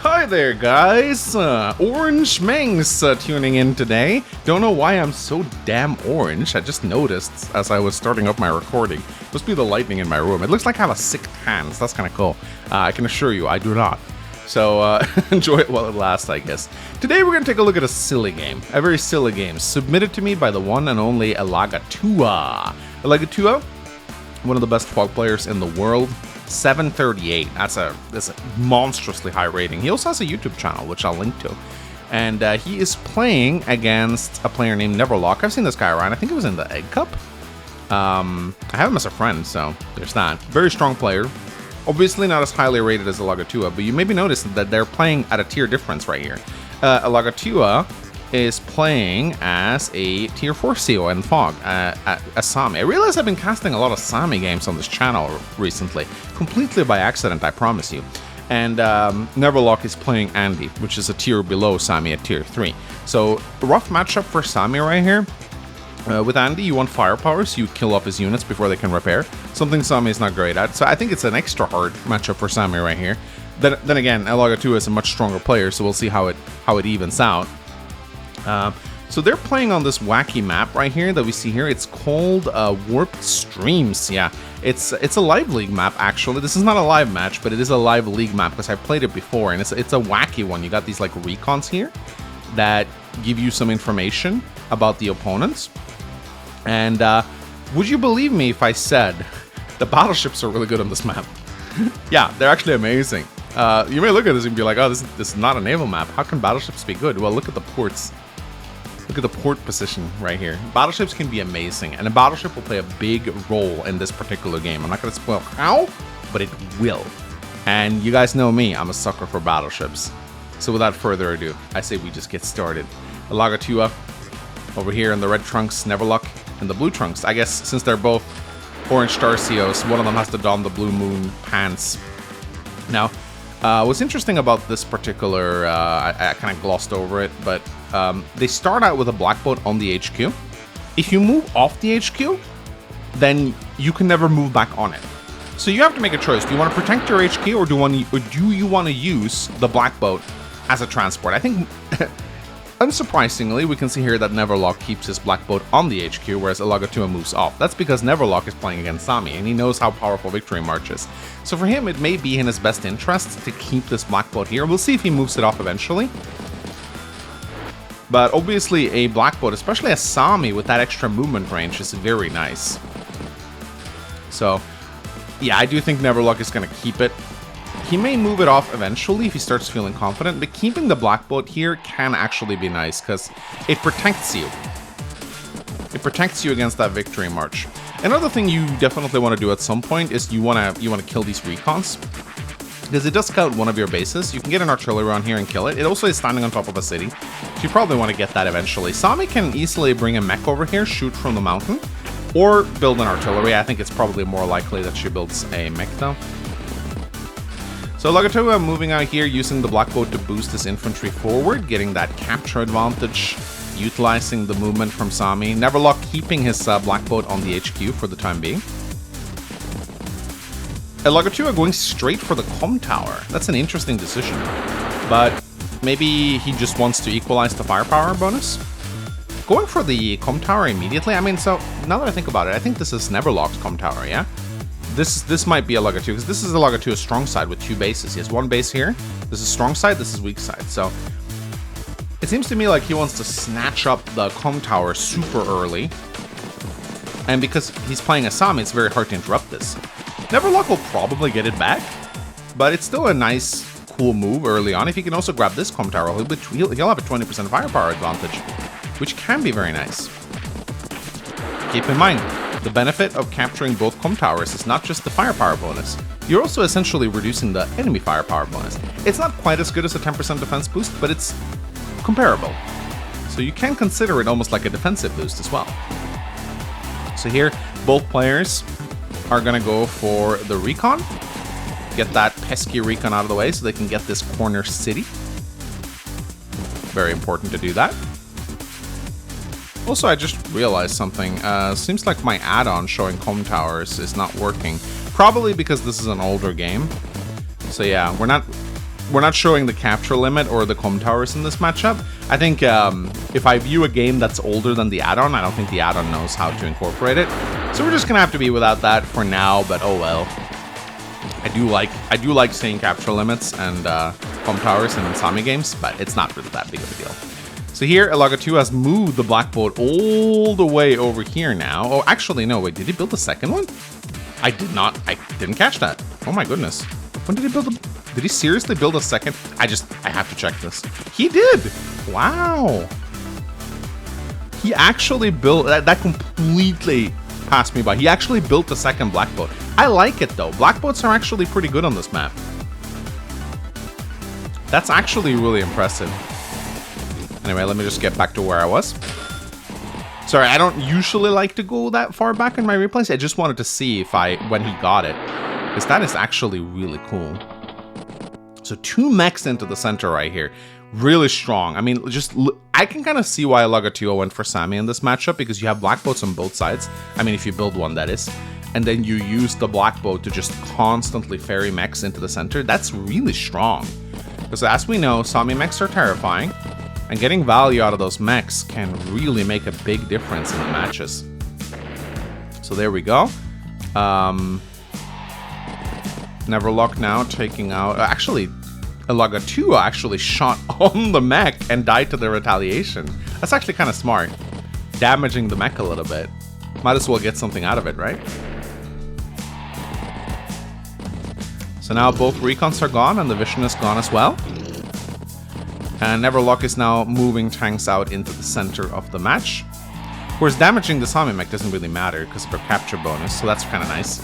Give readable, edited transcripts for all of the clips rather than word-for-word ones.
Hi there, guys! Orange Mangs tuning in today. Don't know why I'm so damn orange. I just noticed as I was starting up my recording. Must be the lighting in my room. It looks like I have a sick tan, so that's kind of cool. I can assure you, I do not. So enjoy it while it lasts, I guess. Today we're going to take a look at a silly game. A very silly game. Submitted to me by the one and only Elagatua. Elagatua, one of the best fog players in the world. 738. That's a monstrously high rating. He also has a YouTube channel, which I'll link to. And he is playing against a player named Neverlock. I've seen this guy around. I think it was in the Egg Cup. I have him as a friend, so there's that. Very strong player. Obviously not as highly rated as Elagatua, but you maybe notice that they're playing at a tier difference right here. Elagatua is playing as a tier 4 CO in Fog, as Sami. I realize I've been casting a lot of Sami games on this channel recently, completely by accident, I promise you. And Neverlock is playing Andy, which is a tier below Sami at tier 3. So, rough matchup for Sami right here. With Andy, you want firepower, so you kill off his units before they can repair. Something Sami is not great at, so I think it's an extra hard matchup for Sami right here. Then again, Elagatua is a much stronger player, so we'll see how it evens out. So they're playing on this wacky map right here that we see here. It's called Warped Streams. Yeah, it's a live league map actually. This is not a live match, but it is a live league map because I've played it before, and it's a wacky one. You got these like recons here that give you some information about the opponents. And would you believe me if I said the battleships are really good on this map? Yeah, they're actually amazing. You may look at this and be like, oh, this is not a naval map. How can battleships be good? Well, look at the ports. Look at the port position right here. Battleships can be amazing, and a battleship will play a big role in this particular game. I'm not going to spoil how, but it will. And you guys know me, I'm a sucker for battleships. So without further ado, I say we just get started. Elagatua over here in the red trunks, Neverlock in the blue trunks. I guess since they're both orange star COs, one of them has to don the blue moon pants. Now, what's interesting about this particular, I kind of glossed over it, but they start out with a black boat on the HQ. If you move off the HQ, then you can never move back on it. So you have to make a choice. Do you want to protect your HQ, or do you want to use the black boat as a transport? I think, unsurprisingly, we can see here that Neverlock keeps his black boat on the HQ, whereas Elagatua moves off. That's because Neverlock is playing against Sami, and he knows how powerful Victory March is. So for him, it may be in his best interest to keep this black boat here. We'll see if he moves it off eventually. But obviously, a black boat, especially a Sami with that extra movement range, is very nice. So, yeah, I do think Neverlock is going to keep it. He may move it off eventually if he starts feeling confident, but keeping the black boat here can actually be nice because it protects you. It protects you against that Victory March. Another thing you definitely want to do at some point is you want to kill these recons, because it does scout one of your bases. You can get an artillery on here and kill it. It also is standing on top of a city, so you probably want to get that eventually. Sami can easily bring a mech over here, shoot from the mountain, or build an artillery. I think it's probably more likely that she builds a mech though. So Elagatua moving out here, using the black boat to boost his infantry forward, getting that capture advantage, utilizing the movement from Sami. Neverlock keeping his black boat on the HQ for the time being. Elagatua going straight for the comm tower. That's an interesting decision, but maybe he just wants to equalize the firepower bonus. Going for the comm tower immediately. I mean, so now that I think about it, I think this is Neverlock's comm tower, yeah? This might be Elagatua, because this is Elagatua's strong side with two bases. He has one base here. This is strong side, this is weak side. So it seems to me like he wants to snatch up the comm tower super early. And because he's playing a Sami, it's very hard to interrupt this. Neverlock will probably get it back, but it's still a nice, cool move early on. If he can also grab this comm tower, he'll have a 20% firepower advantage, which can be very nice. Keep in mind, the benefit of capturing both comm towers is not just the firepower bonus. You're also essentially reducing the enemy firepower bonus. It's not quite as good as a 10% defense boost, but it's comparable. So you can consider it almost like a defensive boost as well. So here, both players are going to go for the recon. Get that pesky recon out of the way so they can get this corner city. Very important to do that. Also, I just realized something. Seems like my add-on showing comm towers is not working. Probably because this is an older game. So yeah, we're not we're not showing the capture limit or the com towers in this matchup. I think if I view a game that's older than the add-on, I don't think the add-on knows how to incorporate it. So we're just gonna have to be without that for now, but oh well. I do like seeing capture limits and com towers in Sami games, but it's not really that big of a deal. So here, Elaga2 has moved the black boat all the way over here now. Oh, actually, no, wait, did he build the second one? I didn't catch that. Oh my goodness. When did he build did he seriously build a second? I have to check this. He did! Wow. He actually built, that completely passed me by. He actually built a second black boat. I like it though. Black boats are actually pretty good on this map. That's actually really impressive. Anyway, let me just get back to where I was. Sorry, I don't usually like to go that far back in my replays. I just wanted to see if when he got it. Because that is actually really cool. So 2 mechs into the center right here. Really strong. I mean, I can kind of see why Elaga2 went for Sami in this matchup, because you have black boats on both sides. I mean, if you build one, that is. And then you use the black boat to just constantly ferry mechs into the center. That's really strong. Because as we know, Sami mechs are terrifying. And getting value out of those mechs can really make a big difference in the matches. So there we go. Neverlock now taking out... actually, Elaga2 actually shot on the mech and died to the retaliation. That's actually kind of smart. Damaging the mech a little bit. Might as well get something out of it, right? So now both recons are gone and the vision is gone as well. And Neverlock is now moving tanks out into the center of the match. Of course, damaging the Sami mech doesn't really matter because of her capture bonus, so that's kind of nice.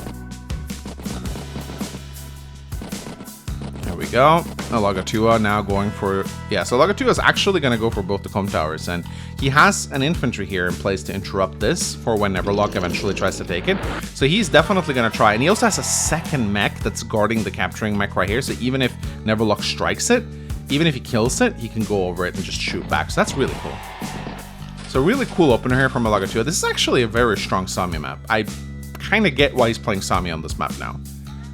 There we go. Elaga2 now going for... yeah, so Elaga2 is actually going to go for both the com towers, and he has an infantry here in place to interrupt this for when Neverlock eventually tries to take it. So he's definitely going to try, and he also has a second mech that's guarding the capturing mech right here, so even if Neverlock strikes it, even if he kills it, he can go over it and just shoot back. So that's really cool. So really cool opener here from Elaga2. This is actually a very strong Sami map. I kind of get why he's playing Sami on this map now.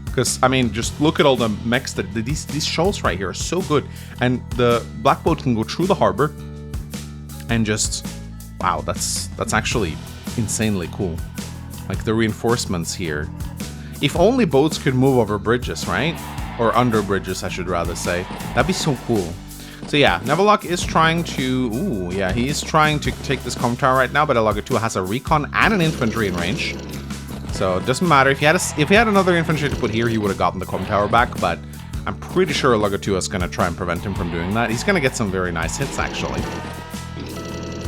Because, I mean, just look at all the mechs. These shoals right here are so good. And the black boat can go through the harbor. And just... wow, that's actually insanely cool. Like, the reinforcements here. If only boats could move over bridges, right? Or under bridges, I should rather say. That'd be so cool. So yeah, Neverlock is trying to... ooh, yeah, he is trying to take this com tower right now, but Elaga2 has a recon and an infantry in range. So it doesn't matter. If he had another infantry to put here, he would have gotten the com tower back, but I'm pretty sure Elaga2 is going to try and prevent him from doing that. He's going to get some very nice hits, actually.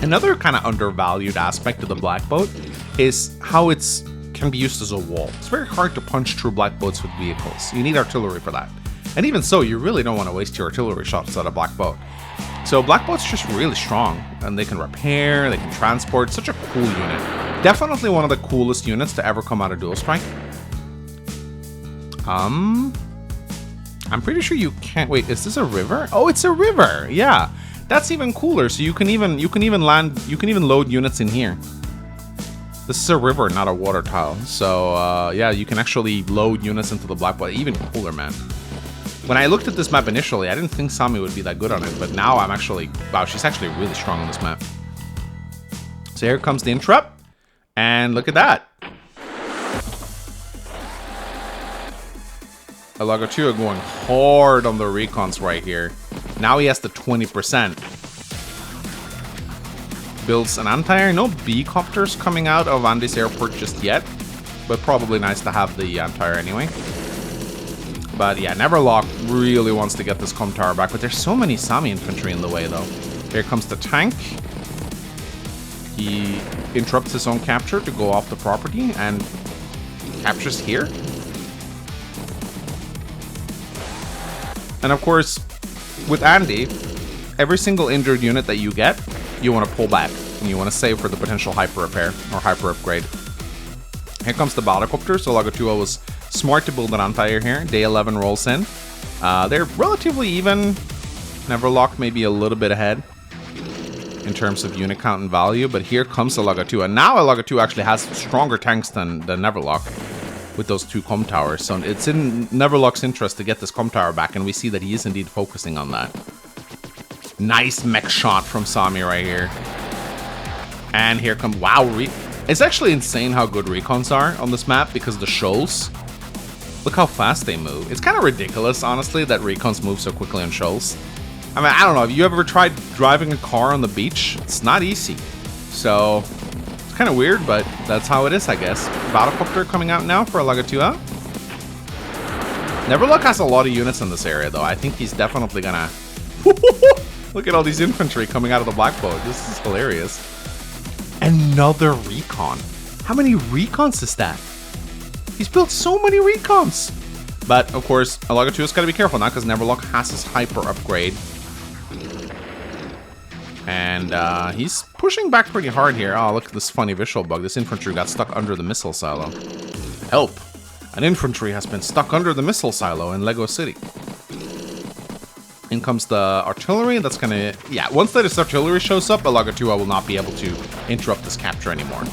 Another kind of undervalued aspect of the black boat is how it's... can be used as a wall. It's very hard to punch through black boats with vehicles. You need artillery for that. And even so, you really don't want to waste your artillery shots at a black boat. So black boat's just really strong, and they can repair, they can transport. Such a cool unit. Definitely one of the coolest units to ever come out of Dual Strike. I'm pretty sure you can't... wait, is this a river? Oh, it's a river. Yeah, that's even cooler. So you can even load units in here. This is a river, not a water tile. So, yeah, you can actually load units into the black boat. Even cooler, man. When I looked at this map initially, I didn't think Sami would be that good on it. But now I'm actually... wow, she's actually really strong on this map. So here comes the interrupt. And look at that. Elaga2 are going hard on the recons right here. Now he has the 20%. Builds an anti-air. No B-copters coming out of Andy's airport just yet, but probably nice to have the anti-air anyway. But yeah, Neverlock really wants to get this com tower back, but there's so many Sami infantry in the way though. Here comes the tank. He interrupts his own capture to go off the property and captures here. And of course, with Andy, every single injured unit that you get, you want to pull back, and you want to save for the potential hyper repair or hyper upgrade. Here comes the Battlecopter, so Elaga2 was smart to build an anti-air here. Day 11 rolls in. They're relatively even. Neverlock maybe a little bit ahead in terms of unit count and value, but here comes Elaga2, and now Elaga2 actually has stronger tanks than Neverlock. with those 2 comm towers. So it's in Neverlock's interest to get this comm tower back, and we see that he is indeed focusing on that. Nice mech shot from Sami right here. And here comes... Wow, it's actually insane how good recons are on this map because the shoals. Look how fast they move. It's kind of ridiculous, honestly, that recons move so quickly on shoals. I mean, I don't know. Have you ever tried driving a car on the beach? It's not easy. So, it's kind of weird, but that's how it is, I guess. Battlecopter coming out now for a Lagatua. Neverlock has a lot of units in this area, though. I think he's definitely gonna... Look at all these infantry coming out of the black boat. This is hilarious. Another recon. How many recons is that? He's built so many recons. But, of course, Lagatua's got to be careful now because Neverlock has his hyper upgrade. And he's pushing back pretty hard here. Oh, look at this funny visual bug. This infantry got stuck under the missile silo. Help. An infantry has been stuck under the missile silo in Lego City. In comes the artillery. That's gonna... Yeah, once this artillery shows up, Lagatua will not be able to interrupt this capture anymore.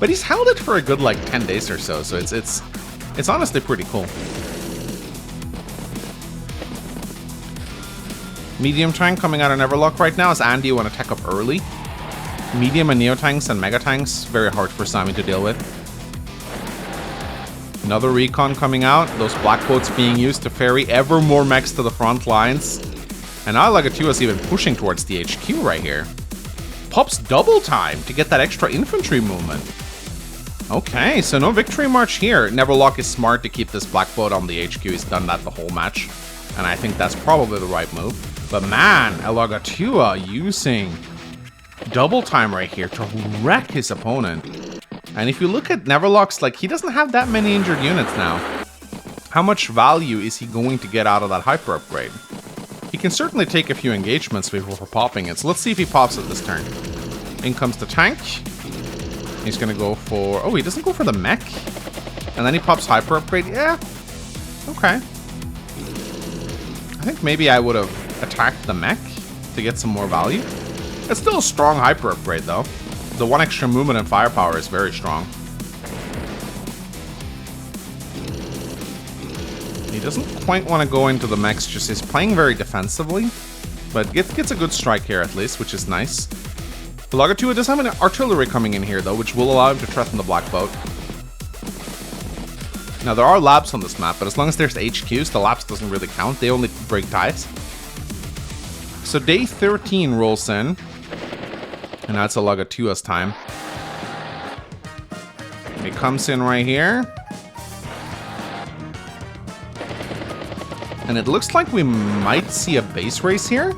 But he's held it for a good, like, 10 days or so. So it's honestly pretty cool. Medium tank coming out of Neverlock right now as Andy want to tech up early. Medium and neo tanks and mega tanks, very hard for Sami to deal with. Another recon coming out. Those black boats being used to ferry ever more mechs to the front lines. And now Lagatua is even pushing towards the HQ right here. Pops double time to get that extra infantry movement. Okay, so no victory march here. Neverlock is smart to keep this black boat on the HQ. He's done that the whole match. And I think that's probably the right move. But man, Lagatua using double time right here to wreck his opponent. And if you look at Neverlock's, like, he doesn't have that many injured units now. How much value is he going to get out of that hyper upgrade? He can certainly take a few engagements before popping it. So let's see if he pops it this turn. In comes the tank. He's going to go for... Oh, he doesn't go for the mech. And then he pops hyper upgrade. Yeah. Okay. I think maybe I would have attacked the mech to get some more value. It's still a strong hyper upgrade, though. The 1 extra movement and firepower is very strong. He doesn't quite want to go into the mechs, just he's playing very defensively. But gets a good strike here at least, which is nice. Lagatua does have an artillery coming in here though, which will allow him to threaten the black boat. Now there are labs on this map, but as long as there's HQs, the labs doesn't really count. They only break ties. So day 13 rolls in. And now it's a Lagatua's time. He comes in right here. And it looks like we might see a base race here.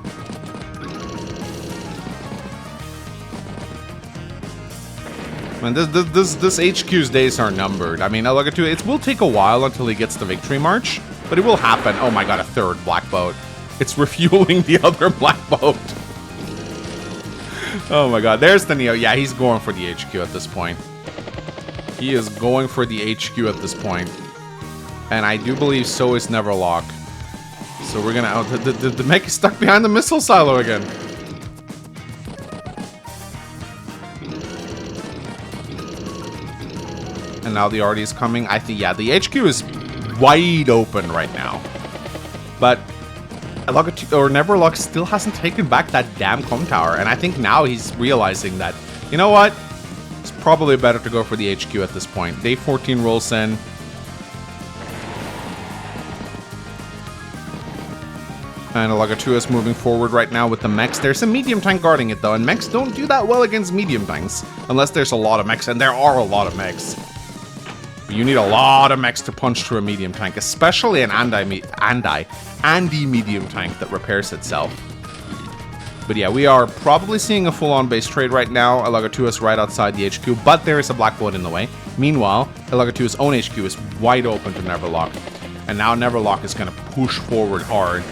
And this HQ's days are numbered. I mean, Lagatua, it will take a while until he gets the victory march, but it will happen. Oh my god, a third black boat. It's refueling the other black boat. Oh my god, there's the Neo. Yeah, he's going for the HQ at this point. He is going for the HQ at this point. And I do believe so is Neverlock. So we're gonna... Oh, the mech is stuck behind the missile silo again. And now the RD is coming. I think, yeah, the HQ is wide open right now. But Neverlock still hasn't taken back that damn comm tower. And I think now he's realizing that, you know what? It's probably better to go for the HQ at this point. Day 14 rolls in. And Lagatua is moving forward right now with the mechs. There's a medium tank guarding it though, and mechs don't do that well against medium tanks. Unless there's a lot of mechs, and there are a lot of mechs. But you need a lot of mechs to punch through a medium tank, especially an Andy medium tank that repairs itself. But yeah, we are probably seeing a full-on base trade right now. Lagatua is right outside the HQ, but there is a black boat in the way. Meanwhile, Lagatua's own HQ is wide open to Neverlock. And now Neverlock is going to push forward hard.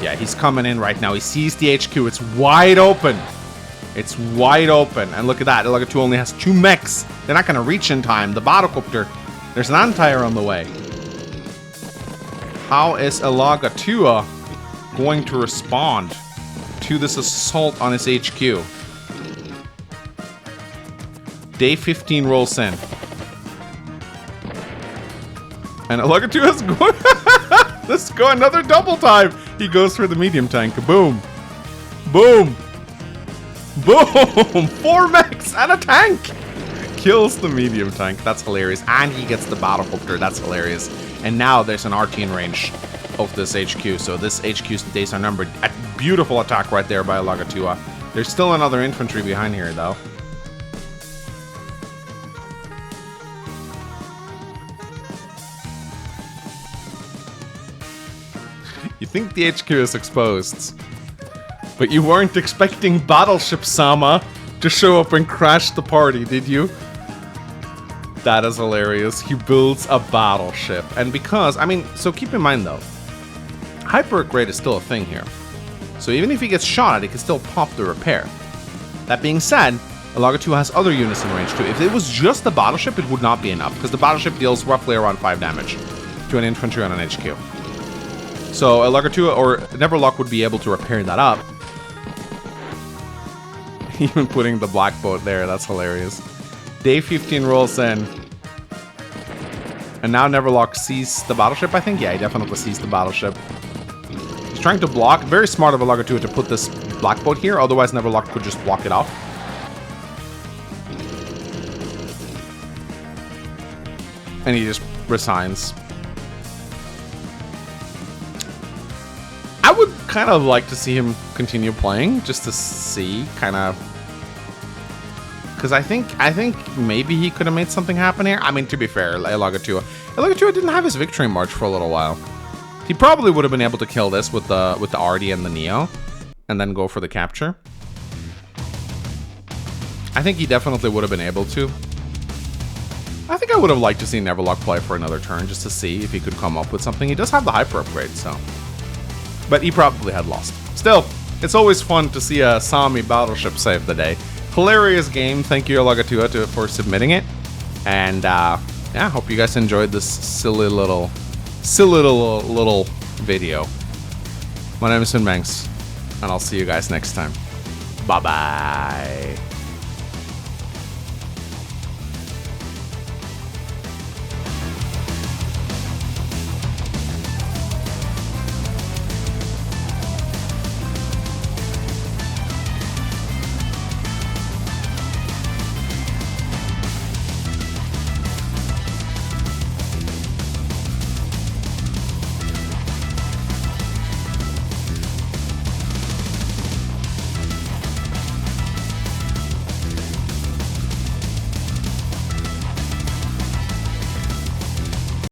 Yeah, he's coming in right now. He sees the HQ. It's wide open. It's wide open. And look at that. Lagatua only has 2 mechs. They're not going to reach in time. The Battlecopter. There's an anti-air on the way. How is Lagatua going to respond to this assault on his HQ? Day 15 rolls in. And Lagatua is going... Let's go another double time. He goes for the medium tank. Boom. Boom. Boom. 4 mechs and a tank. Kills the medium tank. That's hilarious. And he gets the battlecopter. That's hilarious. And now there's an RT in range of this HQ. So this HQ's days are numbered. A beautiful attack right there by Lagatua. There's still another infantry behind here, though. You think the HQ is exposed, but you weren't expecting Battleship Sama to show up and crash the party, did you? That is hilarious. He builds a battleship. And because, I mean, so keep in mind though, hyper upgrade is still a thing here. So even if he gets shot at, he can still pop the repair. That being said, Lagatua has other units in range too. If it was just the battleship, it would not be enough, because the battleship deals roughly around 5 damage to an infantry on an HQ. So Lagatua or Neverlock would be able to repair that up. Even putting the black boat there, that's hilarious. Day 15 rolls in. And now Neverlock sees the battleship, I think? Yeah, he definitely sees the battleship. He's trying to block. Very smart of Lagatua to put this black boat here, otherwise Neverlock could just block it off. And he just resigns. I would kind of like to see him continue playing, just to see, kind of, because I think maybe he could have made something happen here. I mean, to be fair, Lagatua didn't have his victory march for a little while. He probably would have been able to kill this with the RD and the Neo, and then go for the capture. I think he definitely would have been able to. I think I would have liked to see Neverlock play for another turn, just to see if he could come up with something. He does have the hyper upgrade, so. But he probably had lost. Still, it's always fun to see a Sami Battleship save the day. Hilarious game. Thank you, Lagatua, for submitting it. And yeah, hope you guys enjoyed this silly little video. My name is Mangs, and I'll see you guys next time. Bye-bye.